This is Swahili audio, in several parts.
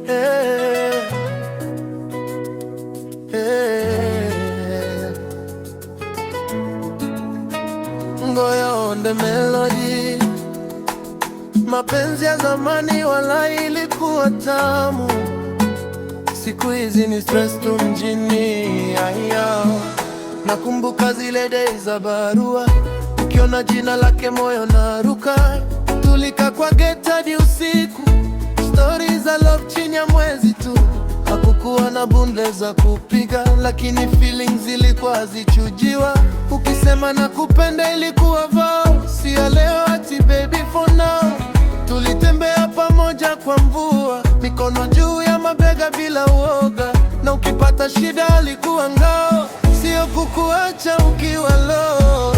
Hey, hey. Ngoya on the melody. Mapenzi ya zamani wala ilikuwa tamu, siku hizi ni stress tu mjini. Aya, nakumbuka zile days za barua, ukiona jina lake moyo naruka. Tulika kwa gate hadi usiku, stories za love chini ya mwezi tu. Hakukuwa na bundles za kupiga, lakini feelings zilikuwa hazichujiwa. Ukisema nakupenda ilikuwa vow, si ya leo ati baby for now. Tulitembea pamoja kwa mvua, mikono juu ya mabega bila uoga, na ukipata shida alikuwa ngao, sio kukuacha ukiwa low.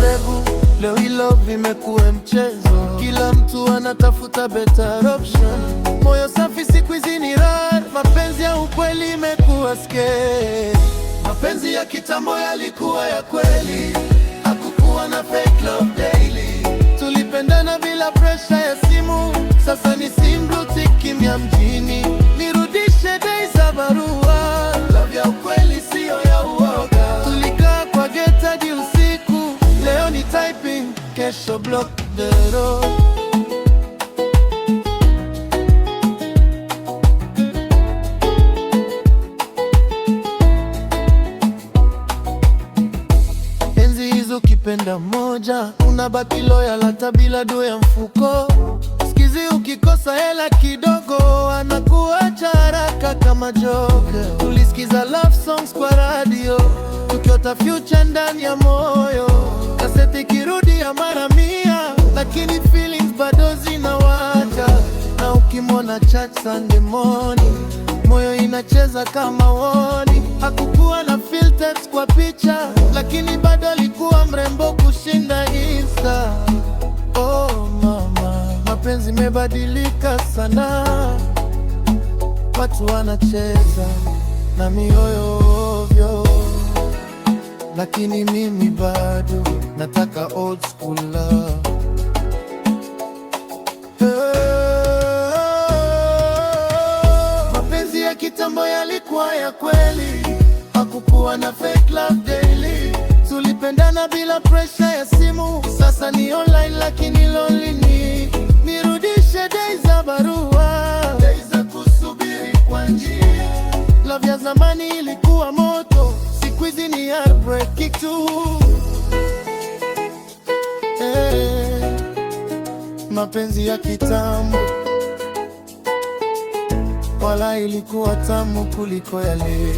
Leo hii love imekuwa mchezo, kila mtu anatafuta better option. Moyo safi siku hizi ni rare, mapenzi ya ukweli imekuwa scarce. Mapenzi ya kitambo yalikuwa ya kweli, hakukuwa na fake love daily. Tulipendana bila pressure ya simu, sasa ni sim blue tick kimya mjini. Nirudishe days za barua, love ya ukweli sio ya uoga. Tulikaa kwa gate hadi usiku, leo ni typing, kesho block the road. Enzi hizo ukipenda moja, unabaki loyal hata bila do ya mfuko. Sikizi ukikosa hela kidogo, anakuacha haraka kama joker. Tulisikiza love songs kwa radio, tukiota future ndani ya moyo. Kaseti kirudi ya mara 100, lakini feelings bado zinawacha. Na ukimwona church Sunday morning, moyo inacheza kama woni. Hakukuwa na filters kwa picha, lakini bado alikuwa mrembo kushinda Insta. Oh mama, mapenzi mebadilika sana, watu wanacheza na mioyo ovyo, lakini mimi bado nataka old school love. Mapenzi ya kitambo yalikuwa ya kweli, hakukuwa na fake love daily. Tulipendana bila pressure ya simu, sasa ni online lakini lonely ni. Nirudishe days za barua, days za kusubiri kwa njia. Love ya zamani ilikuwa moto, siku hizi ni heartbreak tu. Mapenzi ya kitambo wala ilikuwa tamu kuliko ya leo.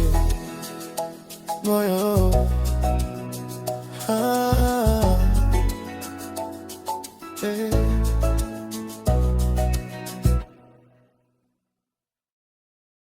Moyo